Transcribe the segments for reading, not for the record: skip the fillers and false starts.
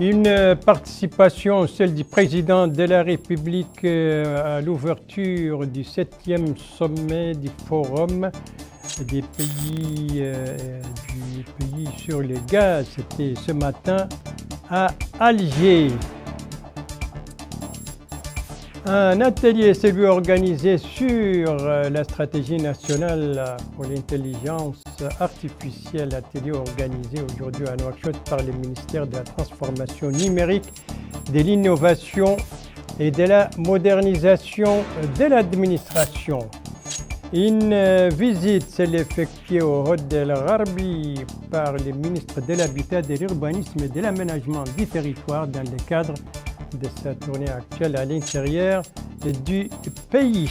Une participation, celle du président de la République à l'ouverture du 7e sommet du Forum des pays sur le gaz. C'était ce matin à Alger. Un atelier s'est lui organisé sur la stratégie nationale pour l'intelligence artificielle, atelier organisé aujourd'hui à Nouakchott par le ministère de la Transformation numérique, de l'innovation et de la modernisation de l'administration. Une visite s'est effectuée au Hôtel El Gharbi par le ministre de l'Habitat, de l'Urbanisme et de l'Aménagement du territoire dans le cadre de sa tournée actuelle à l'intérieur du pays.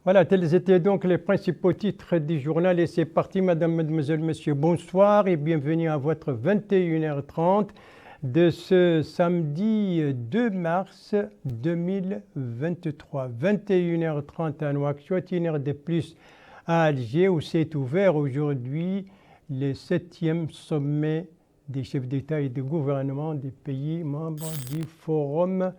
Voilà, tels étaient donc les principaux titres du journal et c'est parti, mesdames, mesdemoiselles, messieurs, bonsoir et bienvenue à votre 21h30 de ce samedi 2 mars 2023. 21h30 à Nouakchott, une heure de plus à Alger où s'est ouvert aujourd'hui le 7e sommet des chefs d'État et de gouvernement des pays membres du Forum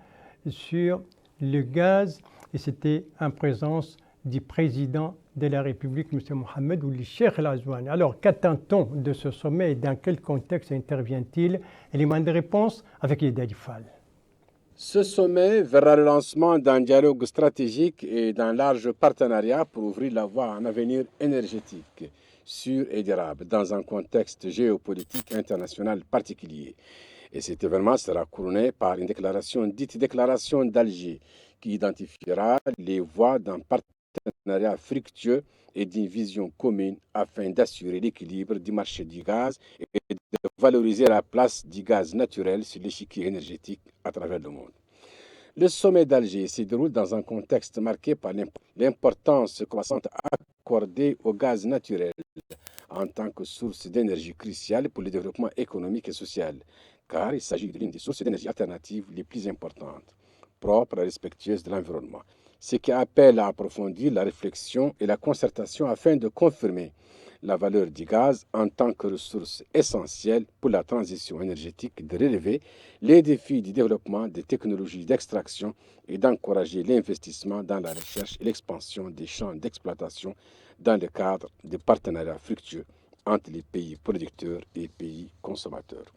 sur le gaz et c'était en présence du président de la République, M. Mohamed Ould Cheikh El Ghazouani. Alors, qu'attend-on de ce sommet et dans quel contexte intervient-il? Élément de réponse avec Yeda Fall. Ce sommet verra le lancement d'un dialogue stratégique et d'un large partenariat pour ouvrir la voie à un avenir énergétique, sûr et durable, dans un contexte géopolitique international particulier. Et cet événement sera couronné par une déclaration dite déclaration d'Alger, qui identifiera les voies d'un partenariat fructueux et d'une vision commune afin d'assurer l'équilibre du marché du gaz et de valoriser la place du gaz naturel sur l'échiquier énergétique à travers le monde. Le sommet d'Alger se déroule dans un contexte marqué par l'importance croissante accordée au gaz naturel en tant que source d'énergie cruciale pour le développement économique et social, car il s'agit de l'une des sources d'énergie alternatives les plus importantes, propres et respectueuses de l'environnement, ce qui appelle à approfondir la réflexion et la concertation afin de confirmer la valeur du gaz en tant que ressource essentielle pour la transition énergétique, de relever les défis du développement des technologies d'extraction et d'encourager l'investissement dans la recherche et l'expansion des champs d'exploitation dans le cadre de partenariats fructueux entre les pays producteurs et les pays consommateurs.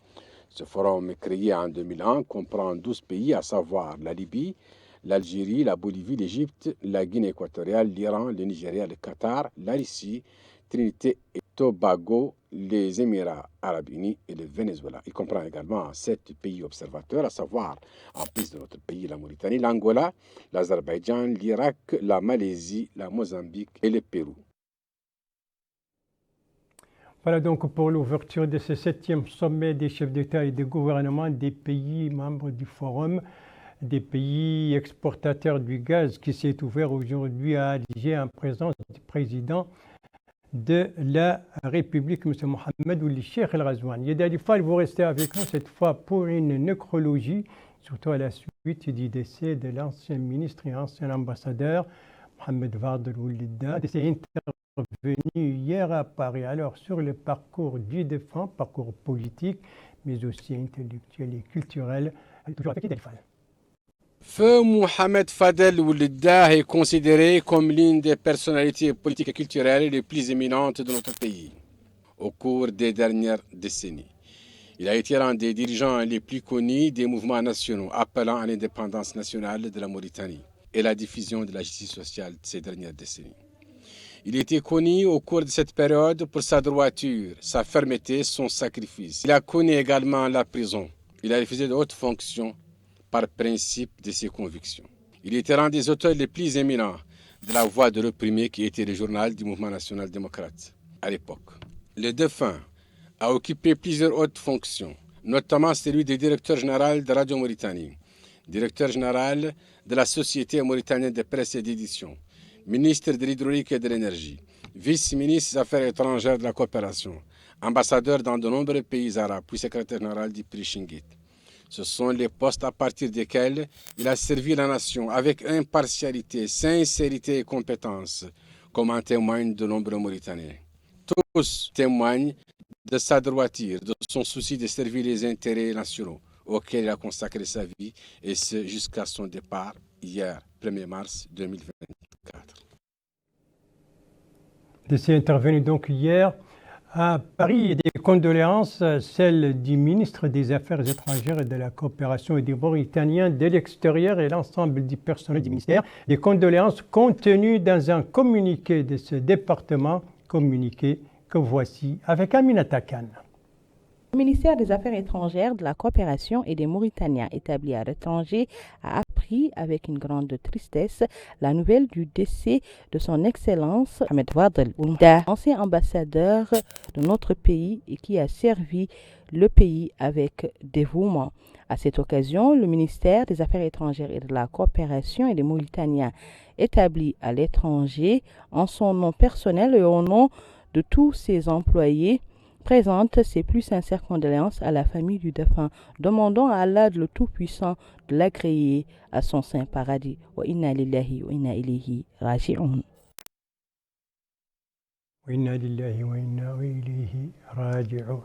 Ce forum, créé en 2001, comprend 12 pays, à savoir la Libye, l'Algérie, la Bolivie, l'Égypte, la Guinée équatoriale, l'Iran, le Nigeria, le Qatar, la Russie, Trinité et Tobago, les Émirats arabes unis et le Venezuela. Il comprend également 7 pays observateurs, à savoir, en plus de notre pays, la Mauritanie, l'Angola, l'Azerbaïdjan, l'Irak, la Malaisie, la Mozambique et le Pérou. Voilà donc pour l'ouverture de ce 7e sommet des chefs d'État et de gouvernement des pays membres du Forum, des pays exportateurs du gaz qui s'est ouvert aujourd'hui à Alger en présence du président de la République, M. Mohamed Ould Cheikh El Ghazouani. Yeda Fall, vous restez avec nous cette fois pour une nécrologie, surtout à la suite du décès de l'ancien ministre et ancien ambassadeur Mohamed Fadel Ould, décès intervenu hier à Paris. Alors, sur le parcours du défunt, parcours politique, mais aussi intellectuel et culturel, toujours avec Yeda Fall. Feu Mohamed Fadel Ould est considéré comme l'une des personnalités politiques et culturelles les plus éminentes de notre pays au cours des dernières décennies. Il a été l'un des dirigeants les plus connus des mouvements nationaux appelant à l'indépendance nationale de la Mauritanie et la diffusion de la justice sociale de ces dernières décennies. Il était connu au cours de cette période pour sa droiture, sa fermeté, son sacrifice. Il a connu également la prison. Il a refusé de hautes fonctions par principe de ses convictions. Il était l'un des auteurs les plus éminents de La Voix de l'opprimé, qui était le journal du mouvement national démocrate à l'époque. Le défunt a occupé plusieurs hautes fonctions, notamment celui de directeur général de Radio Mauritanie, directeur général de la Société mauritanienne de presse et d'édition, ministre de l'hydraulique et de l'énergie, vice-ministre des Affaires étrangères et de la coopération, ambassadeur dans de nombreux pays arabes, puis secrétaire général du prix Chingit. Ce sont les postes à partir desquels il a servi la nation avec impartialité, sincérité et compétence, comme en témoignent de nombreux Mauritaniens. Tous témoignent de sa droiture, de son souci de servir les intérêts nationaux auxquels il a consacré sa vie, et ce jusqu'à son départ hier, 1er mars 2024. Il s'est intervenu donc hier à Paris et des condoléances, celles du ministre des Affaires étrangères et de la coopération et des Mauritaniens de l'extérieur et l'ensemble du personnel du ministère. Des condoléances contenues dans un communiqué de ce département, communiqué que voici avec Aminata Khan. Le ministère des Affaires étrangères, de la coopération et des Mauritaniens établis à l'étranger a appris avec une grande tristesse la nouvelle du décès de son Excellence Ahmed Wadel Oulmda, ancien ambassadeur de notre pays et qui a servi le pays avec dévouement. À cette occasion, le ministère des Affaires étrangères et de la coopération et des Mauritaniens établis à l'étranger, en son nom personnel et au nom de tous ses employés, présente ses plus sincères condoléances à la famille du défunt, demandant à Allah le Tout-Puissant de l'agréer à son saint paradis. Wa inna lillahi wa inna ilayhi raji'un. Wa inna lillahi wa inna ilayhi raji'un.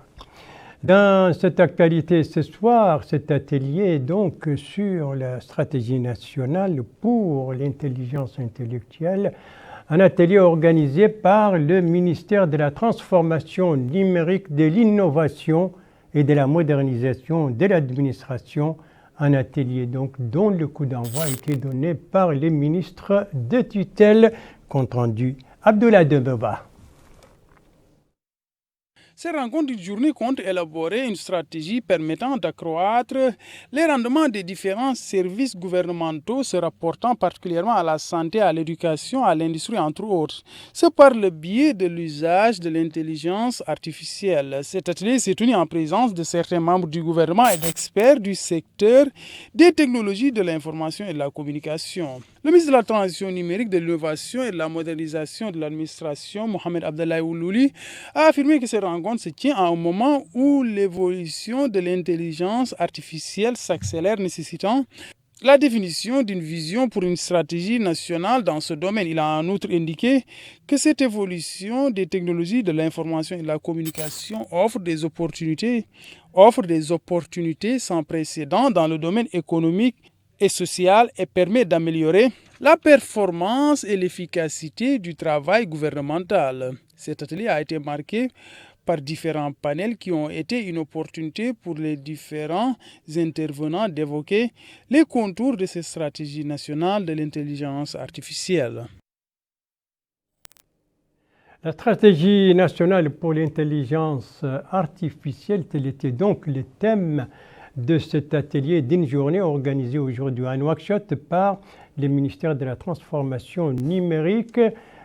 Dans cette actualité ce soir, cet atelier donc sur la stratégie nationale pour l'intelligence intellectuelle, un atelier organisé par le ministère de la Transformation numérique, de l'Innovation et de la Modernisation de l'administration. Un atelier donc dont le coup d'envoi a été donné par les ministres de tutelle. Compte rendu Abdoulaye Debeba. Ces rencontres d'une journée comptent élaborer une stratégie permettant d'accroître les rendements des différents services gouvernementaux se rapportant particulièrement à la santé, à l'éducation, à l'industrie, entre autres. C'est par le biais de l'usage de l'intelligence artificielle. Cet atelier s'est tenu en présence de certains membres du gouvernement et d'experts du secteur des technologies de l'information et de la communication. Le ministre de la Transition numérique, de l'Innovation et de la Modernisation de l'administration, Mohamed Abdallah Oulouli, a affirmé que ces rencontres se tiennent à un moment où l'évolution de l'intelligence artificielle s'accélère, nécessitant la définition d'une vision pour une stratégie nationale dans ce domaine. Il a en outre indiqué que cette évolution des technologies de l'information et de la communication offre des opportunités sans précédent dans le domaine économique et social et permet d'améliorer la performance et l'efficacité du travail gouvernemental. Cet atelier a été marqué par différents panels qui ont été une opportunité pour les différents intervenants d'évoquer les contours de cette stratégie nationale de l'intelligence artificielle. La stratégie nationale pour l'intelligence artificielle, tel était donc le thème de cet atelier d'une journée organisé aujourd'hui à Nouakchott par le ministère de la Transformation numérique,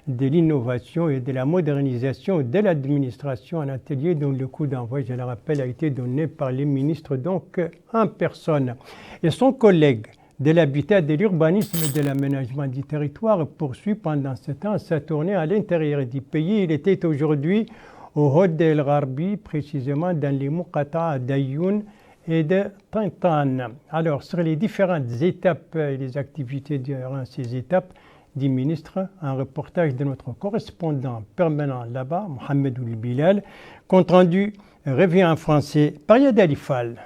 de l'Innovation et de la Modernisation de l'administration, un atelier dont le coup d'envoi, je le rappelle, a été donné par les ministres donc en personne. Et son collègue de l'habitat, de l'urbanisme et de l'aménagement du territoire poursuit pendant ce temps sa tournée à l'intérieur du pays. Il était aujourd'hui au Hod El Gharbi, précisément dans les Muqata d'Ayoun et de Tintan. Alors, sur les différentes étapes et les activités durant ces étapes du ministre, un reportage de notre correspondant permanent là-bas, Mohamed Ould Bilal, compte rendu revient en français par Yad Alifal.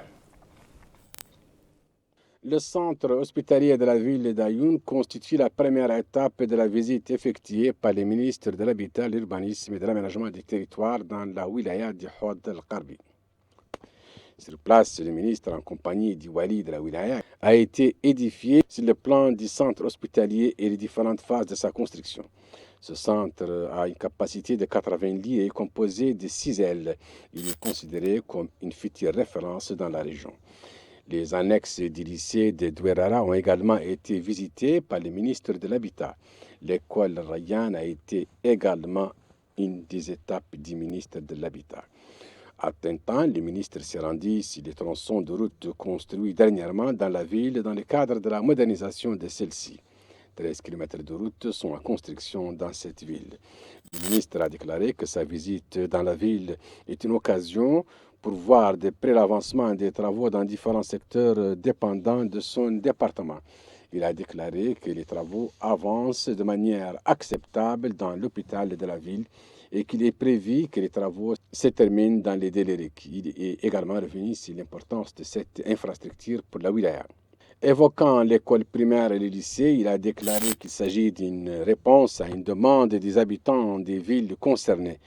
Le centre hospitalier de la ville d'Ayoun constitue la première étape de la visite effectuée par les ministres de l'Habitat, l'Urbanisme et de l'Aménagement du territoire dans la wilaya du Hod El Gharbi. Sur place, le ministre, en compagnie du wali de la wilaya, a été édifié sur le plan du centre hospitalier et les différentes phases de sa construction. Ce centre a une capacité de 80 lits et est composé de 6 ailes. Il est considéré comme une future référence dans la région. Les annexes du lycée de Douerara ont également été visitées par le ministre de l'Habitat. L'école Rayyan a été également une des étapes du ministre de l'Habitat. À Tintan, le ministre s'est rendu sur les tronçons de route construits dernièrement dans la ville dans le cadre de la modernisation de celle-ci. 13 km de route sont en construction dans cette ville. Le ministre a déclaré que sa visite dans la ville est une occasion pour voir de près l'avancement des travaux dans différents secteurs dépendants de son département. Il a déclaré que les travaux avancent de manière acceptable dans l'hôpital de la ville et qu'il est prévu que les travaux se terminent dans les délais requis. Il est également revenu sur l'importance de cette infrastructure pour la wilaya. Évoquant l'école primaire et le lycée, il a déclaré qu'il s'agit d'une réponse à une demande des habitants des villes concernées.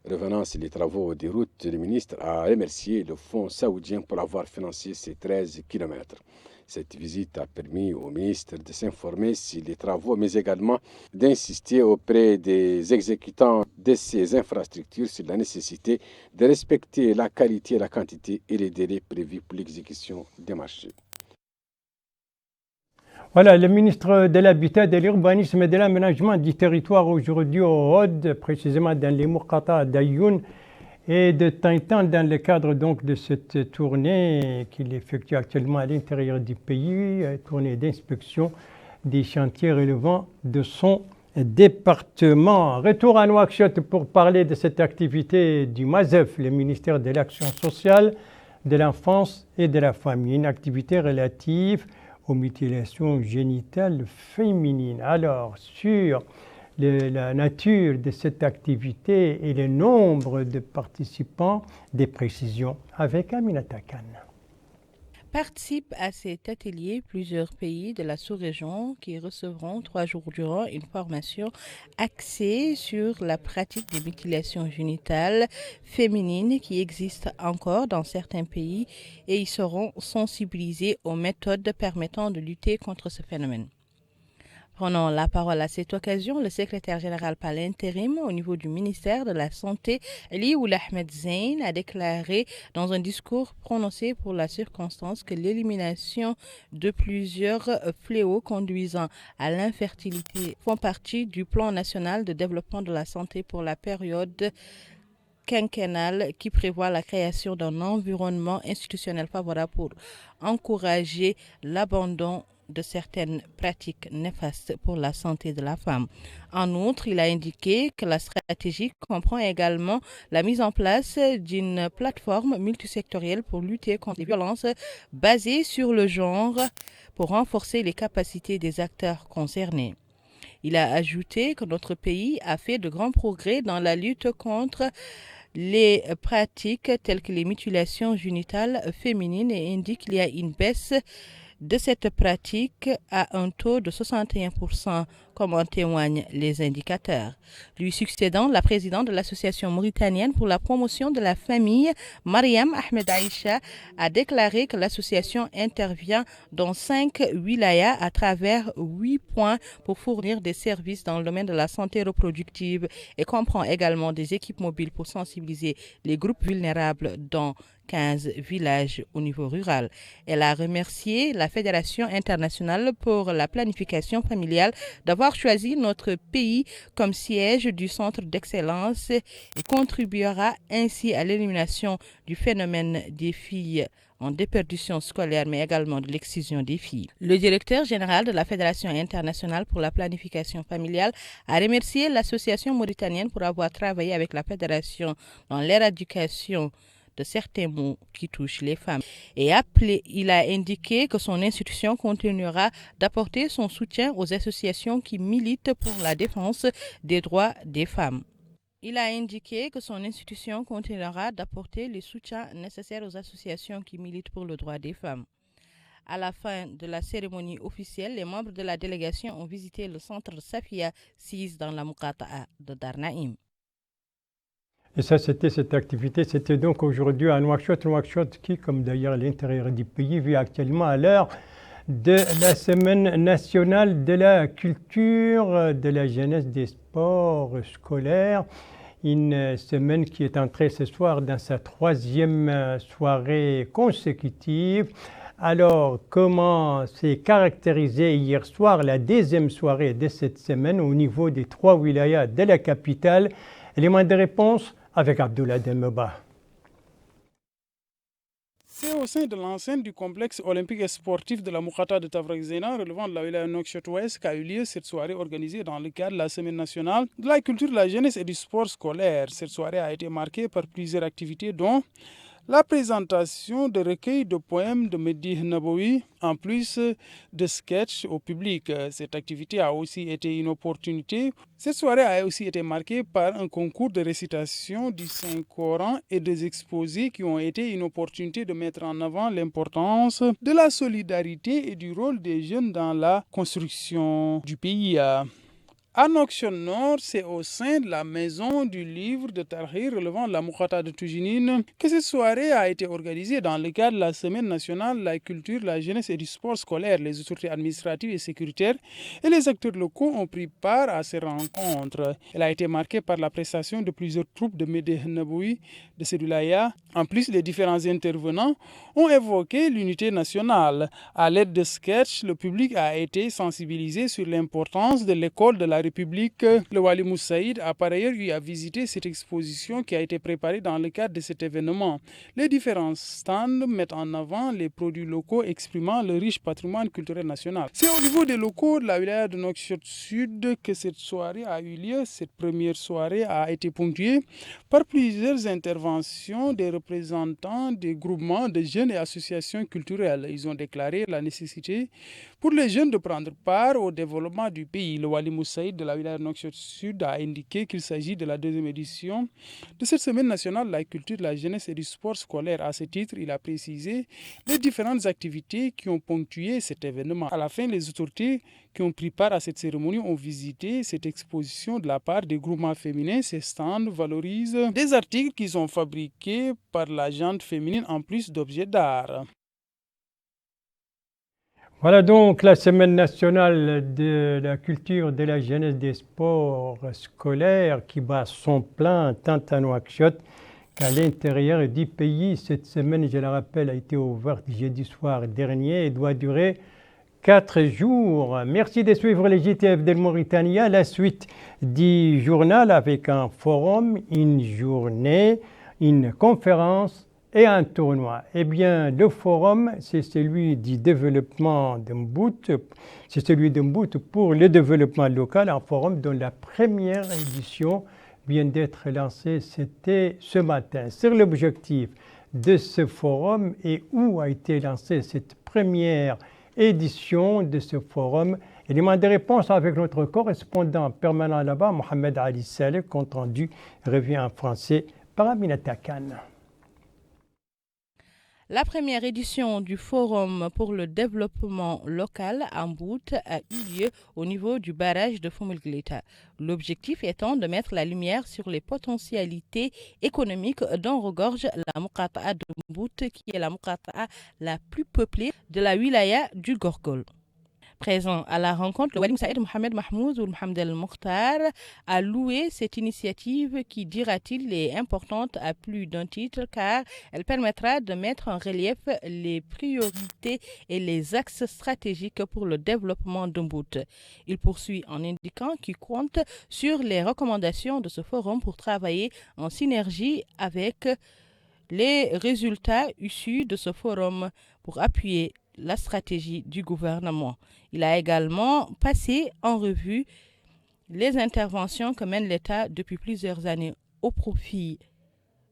Revenant sur les travaux des routes, le ministre a remercié le Fonds saoudien pour avoir financé ces 13 kilomètres. Cette visite a permis au ministre de s'informer sur les travaux, mais également d'insister auprès des exécutants de ces infrastructures sur la nécessité de respecter la qualité, la quantité et les délais prévus pour l'exécution des marchés. Voilà, le ministre de l'Habitat, de l'Urbanisme et de l'Aménagement du territoire aujourd'hui au Hod, précisément dans les Muqata d'Ayoun et de Tintin, dans le cadre donc de cette tournée qu'il effectue actuellement à l'intérieur du pays, tournée d'inspection des chantiers relevant de son département. Retour à Nouakchott pour parler de cette activité du MASEF, le ministère de l'Action sociale, de l'enfance et de la famille, une activité relative aux mutilations génitales féminines. Alors, sur la nature de cette activité et le nombre de participants, des précisions avec Aminata Khan. Participent à cet atelier plusieurs pays de la sous-région qui recevront 3 jours durant une formation axée sur la pratique des mutilations génitales féminines qui existent encore dans certains pays et y seront sensibilisés aux méthodes permettant de lutter contre ce phénomène. Prenant la parole à cette occasion, le secrétaire général par l'intérim au niveau du ministère de la Santé, Ali Ould Ahmed Zein, a déclaré dans un discours prononcé pour la circonstance que l'élimination de plusieurs fléaux conduisant à l'infertilité font partie du plan national de développement de la santé pour la période quinquennale qui prévoit la création d'un environnement institutionnel favorable pour encourager l'abandon de certaines pratiques néfastes pour la santé de la femme. En outre, il a indiqué que la stratégie comprend également la mise en place d'une plateforme multisectorielle pour lutter contre les violences basées sur le genre pour renforcer les capacités des acteurs concernés. Il a ajouté que notre pays a fait de grands progrès dans la lutte contre les pratiques telles que les mutilations génitales féminines et indique qu'il y a une baisse de cette pratique à un taux de 61%, comme en témoignent les indicateurs. Lui succédant, la présidente de l'association mauritanienne pour la promotion de la famille, Mariam Ahmed Aïcha, a déclaré que l'association intervient dans 5 wilayas à travers 8 points pour fournir des services dans le domaine de la santé reproductive et comprend également des équipes mobiles pour sensibiliser les groupes vulnérables dans 15 villages au niveau rural. Elle a remercié la Fédération internationale pour la planification familiale d'avoir choisi notre pays comme siège du centre d'excellence et contribuera ainsi à l'élimination du phénomène des filles en déperdition scolaire, mais également de l'excision des filles. Le directeur général de la Fédération internationale pour la planification familiale a remercié l'association mauritanienne pour avoir travaillé avec la Fédération dans l'éradication de certains maux qui touchent les femmes. Et il a indiqué que son institution continuera d'apporter son soutien aux associations qui militent pour la défense des droits des femmes. Il a indiqué que son institution continuera d'apporter les soutiens nécessaires aux associations qui militent pour le droit des femmes. À la fin de la cérémonie officielle, les membres de la délégation ont visité le centre Safia 6 dans la Muqata'a de Darnaïm. Et ça, c'était cette activité. C'était donc aujourd'hui à Nouakchott. Nouakchott qui, comme d'ailleurs l'intérieur du pays, vit actuellement à l'heure de la semaine nationale de la culture, de la jeunesse, des sports scolaires. Une semaine qui est entrée ce soir dans sa 3e soirée consécutive. Alors, comment s'est caractérisée hier soir la 2e soirée de cette semaine au niveau des 3 wilayas de la capitale? Élément de réponse avec Abdoulaye Dembaba. C'est au sein de l'enceinte du complexe olympique et sportif de la Muqata de Tafragzena, relevant de la wilaya Nouakchott-Ouest, qu'a eu lieu cette soirée organisée dans le cadre de la Semaine nationale de la culture, de la jeunesse et du sport scolaire. Cette soirée a été marquée par plusieurs activités, dont la présentation de recueils de poèmes de Mehdi Naboui, en plus de sketchs au public. Cette activité a aussi été une opportunité. Cette soirée a aussi été marquée par un concours de récitation du Saint-Coran et des exposés qui ont été une opportunité de mettre en avant l'importance de la solidarité et du rôle des jeunes dans la construction du pays. À Nouakchott Nord, c'est au sein de la maison du livre de Tahrir relevant de la Moukhata de Toujinine que cette soirée a été organisée dans le cadre de la Semaine nationale de la culture, la jeunesse et du sport scolaire. Les autorités administratives et sécuritaires et les acteurs locaux ont pris part à ces rencontres. Elle a été marquée par la prestation de plusieurs troupes de Mehdi Naboui de Sedulaya. En plus, les différents intervenants ont évoqué l'unité nationale. À l'aide de sketchs, le public a été sensibilisé sur l'importance de l'école de la République. Le Wali Moussaïd a par ailleurs eu à visiter cette exposition qui a été préparée dans le cadre de cet événement. Les différents stands mettent en avant les produits locaux exprimant le riche patrimoine culturel national. C'est au niveau des locaux de la wilaya de Nouakchott Sud que cette soirée a eu lieu. Cette première soirée a été ponctuée par plusieurs interventions des représentants des groupements de jeunes et associations culturelles. Ils ont déclaré la nécessité pour les jeunes de prendre part au développement du pays. Le Wali Moussaïd de la wilaya de Nouakchott Sud a indiqué qu'il s'agit de la deuxième édition de cette semaine nationale de la culture, de la jeunesse et du sport scolaire. À ce titre, il a précisé les différentes activités qui ont ponctué cet événement. À la fin, les autorités qui ont pris part à cette cérémonie ont visité cette exposition de la part des groupements féminins. Ces stands valorisent des articles qui sont fabriqués par la gente féminine en plus d'objets d'art. Voilà donc la semaine nationale de la culture, de la jeunesse, des sports scolaires qui bat son plein tant à Nouakchott qu'à l'intérieur du pays. Cette semaine, je le rappelle, a été ouverte jeudi soir dernier et doit durer 4 jours. Merci de suivre les JTF de Mauritanie. La suite du journal avec un forum, une journée, une conférence et un tournoi. Eh bien, le forum, c'est celui du développement d'Mbout. C'est celui d'Mbout pour le développement local, un forum dont la première édition vient d'être lancée, c'était ce matin. Sur l'objectif de ce forum et où a été lancée cette première édition de ce forum, élément de réponse avec notre correspondant permanent là-bas, Mohamed Ali Saleh, compte rendu revient en français par Aminata Khan. La première édition du Forum pour le développement local à Mbout a eu lieu au niveau du barrage de Foumelglita. L'objectif étant de mettre la lumière sur les potentialités économiques dont regorge la Moukhata de Mbout, qui est la Moukhata la plus peuplée de la wilaya du Gorgol. Présent à la rencontre, le Wali Saïd Mohamed Mahmoud ou Mohamed El Mokhtar a loué cette initiative qui, dira-t-il, est importante à plus d'un titre car elle permettra de mettre en relief les priorités et les axes stratégiques pour le développement d'Mbout. Il poursuit en indiquant qu'il compte sur les recommandations de ce forum pour travailler en synergie avec les résultats issus de ce forum pour appuyer la stratégie du gouvernement. Il a également passé en revue les interventions que mène l'État depuis plusieurs années au profit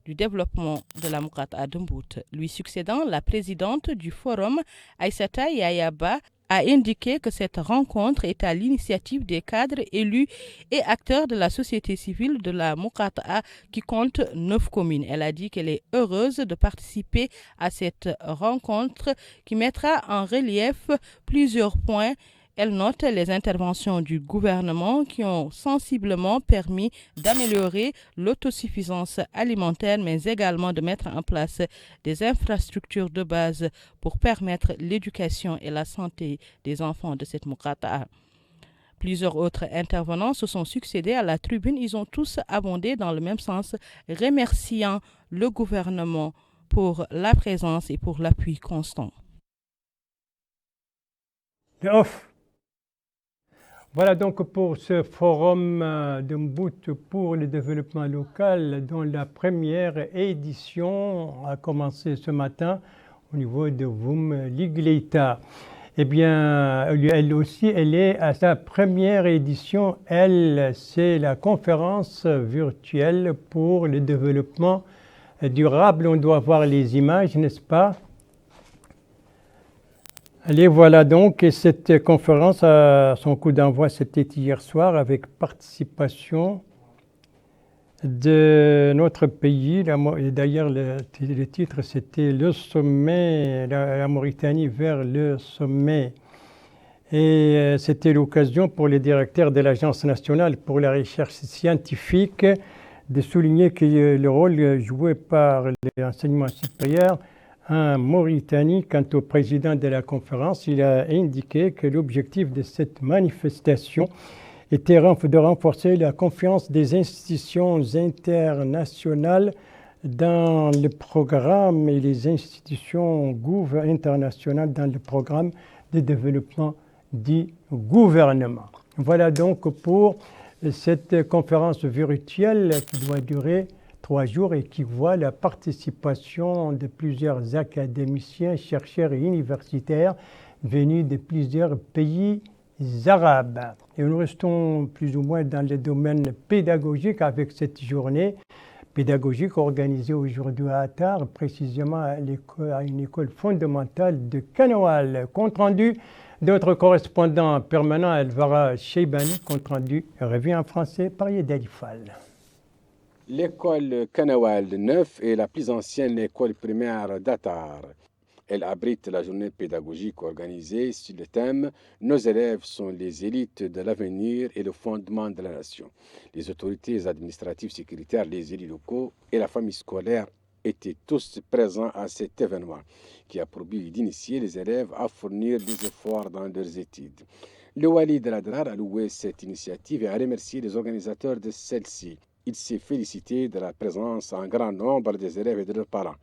du développement de la Moukhata d'Mbout. Lui succédant, la présidente du forum, Aïssata Yayaba, a indiqué que cette rencontre est à l'initiative des cadres élus et acteurs de la société civile de la Moukhata qui compte 9 communes. Elle a dit qu'elle est heureuse de participer à cette rencontre qui mettra en relief plusieurs points. Elle note les interventions du gouvernement qui ont sensiblement permis d'améliorer l'autosuffisance alimentaire, mais également de mettre en place des infrastructures de base pour permettre l'éducation et la santé des enfants de cette Moukhata. Plusieurs autres intervenants se sont succédés à la tribune. Ils ont tous abondé dans le même sens, remerciant le gouvernement pour la présence et pour l'appui constant. Voilà donc pour ce forum de Mbout pour le développement local dont la première édition a commencé ce matin au niveau de Foumelglita. Eh bien, elle aussi, elle est à sa première édition. Elle, c'est la conférence virtuelle pour le développement durable. On doit voir les images, n'est-ce pas? Allez, voilà donc, et cette conférence, son coup d'envoi, c'était hier soir avec participation de notre pays. Et d'ailleurs, le titre, c'était le sommet, la Mauritanie vers le sommet. Et c'était l'occasion pour les directeurs de l'Agence nationale pour la recherche scientifique de souligner que le rôle joué par l'enseignement supérieur en Mauritanie. Quant au président de la conférence, il a indiqué que l'objectif de cette manifestation était de renforcer la confiance des institutions internationales dans le programme et les institutions internationales dans le programme de développement du gouvernement. Voilà donc pour cette conférence virtuelle qui doit durer 3 jours et qui voit la participation de plusieurs académiciens, chercheurs et universitaires venus de plusieurs pays arabes. Et nous restons plus ou moins dans le domaine pédagogique avec cette journée pédagogique organisée aujourd'hui à Attar, précisément à une école fondamentale de Kanawal. Compte rendu de notre correspondant permanent Elvara Cheibani, compte rendu revient en français par Yedali Fall. L'école Kanawal 9 est la plus ancienne école primaire d'Attar. Elle abrite la journée pédagogique organisée sur le thème « Nos élèves sont les élites de l'avenir et le fondement de la nation ». Les autorités administratives, sécuritaires, les élus locaux et la famille scolaire étaient tous présents à cet événement qui a pour but d'initier les élèves à fournir des efforts dans leurs études. Le Wali de l'Adrar a loué cette initiative et a remercié les organisateurs de celle-ci. Il s'est félicité de la présence en grand nombre des élèves et de leurs parents.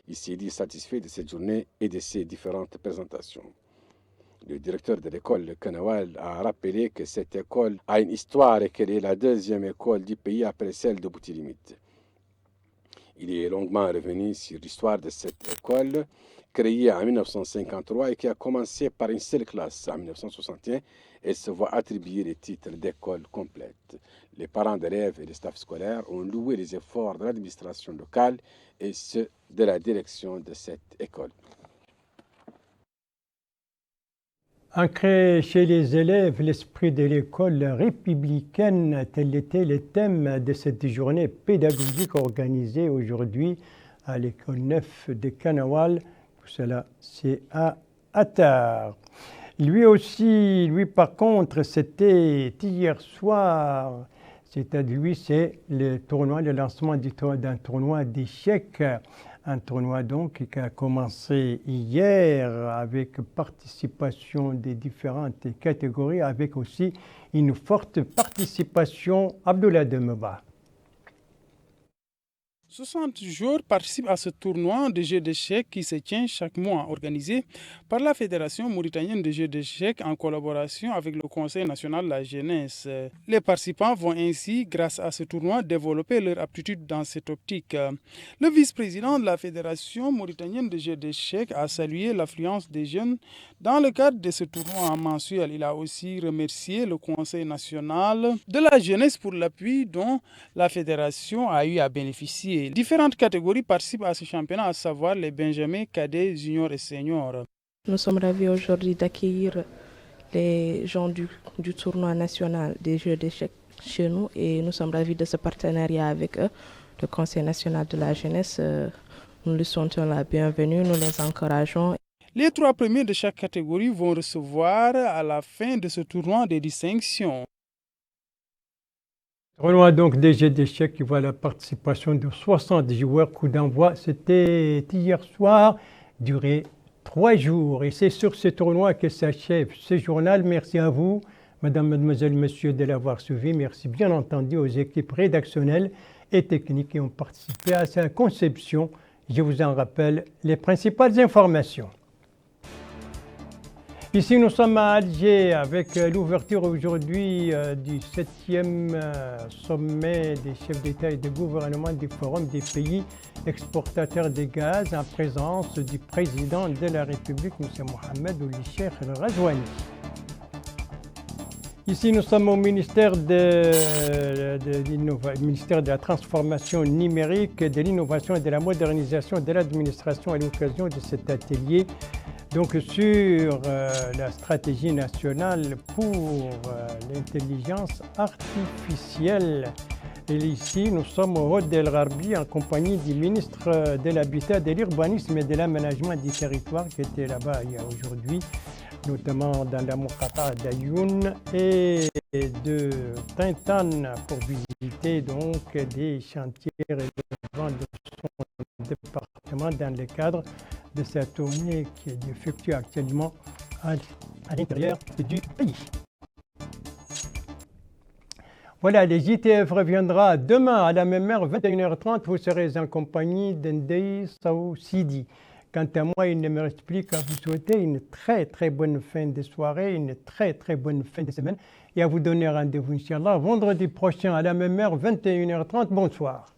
Il s'est dit satisfait de cette journée et de ses différentes présentations. Le directeur de l'école Kanawal a rappelé que cette école a une histoire et qu'elle est la deuxième école du pays après celle de Boutilimite. Il est longuement revenu sur l'histoire de cette école, créée en 1953 et qui a commencé par une seule classe en 1961 et se voit attribuer le titre d'école complète. Les parents d'élèves et les staffs scolaires ont loué les efforts de l'administration locale et ceux de la direction de cette école. Ancré chez les élèves l'esprit de l'école républicaine, tel était le thème de cette journée pédagogique organisée aujourd'hui à l'école 9 de Kanawal. Tout cela, c'est à Attar. Lui par contre, c'était hier soir. Lui, c'est le lancement d'un tournoi d'échecs. Un tournoi donc qui a commencé hier avec participation des différentes catégories, avec aussi une forte participation Abdoulaye Demeba. 60 joueurs participent à ce tournoi de jeux d'échecs qui se tient chaque mois, organisé par la Fédération mauritanienne de jeux d'échecs en collaboration avec le Conseil national de la jeunesse. Les participants vont ainsi, grâce à ce tournoi, développer leur aptitude dans cette optique. Le vice-président de la Fédération mauritanienne de jeux d'échecs a salué l'affluence des jeunes dans le cadre de ce tournoi mensuel. Il a aussi remercié le Conseil national de la jeunesse pour l'appui dont la Fédération a eu à bénéficier. Différentes catégories participent à ce championnat, à savoir les benjamins, cadets, juniors et seniors. Nous sommes ravis aujourd'hui d'accueillir les gens du tournoi national des jeux d'échecs chez nous et nous sommes ravis de ce partenariat avec eux, le Conseil national de la jeunesse. Nous leur souhaitons la bienvenue, nous les encourageons. Les 3 premiers de chaque catégorie vont recevoir à la fin de ce tournoi des distinctions. Tournoi donc des jeux d'échecs qui voit la participation de 60 joueurs. Coup d'envoi, c'était hier soir, duré 3 jours. Et c'est sur ce tournoi que s'achève ce journal. Merci à vous, Madame, Mademoiselle, Monsieur, de l'avoir suivi. Merci bien entendu aux équipes rédactionnelles et techniques qui ont participé à sa conception. Je vous en rappelle les principales informations. Ici, nous sommes à Alger avec l'ouverture aujourd'hui du 7e sommet des chefs d'État et de gouvernement du Forum des pays exportateurs de gaz en présence du président de la République, M. Mohamed Ould Cheikh El Ghazouani. Ici, nous sommes au ministère de la Transformation numérique, de l'innovation et de la modernisation de l'administration à l'occasion de cet atelier. Donc, sur la stratégie nationale pour l'intelligence artificielle. Et ici, nous sommes au Hôtel El Gharbi en compagnie du ministre de l'Habitat, de l'Urbanisme et de l'Aménagement du territoire qui était là-bas il y a aujourd'hui, notamment dans la Moukhata d'Ayoun et de Tintan pour visiter donc des chantiers relevant de son département dans le cadre de cette tournée qui est effectuée actuellement à l'intérieur du pays. Voilà, le JTF reviendra demain à la même heure, 21h30. Vous serez en compagnie d'Ndei Sow Sidi. Quant à moi, il ne me reste plus qu'à vous souhaiter une très très bonne fin de soirée, une très très bonne fin de semaine et à vous donner rendez-vous, Inch'Allah, vendredi prochain à la même heure, 21h30. Bonsoir.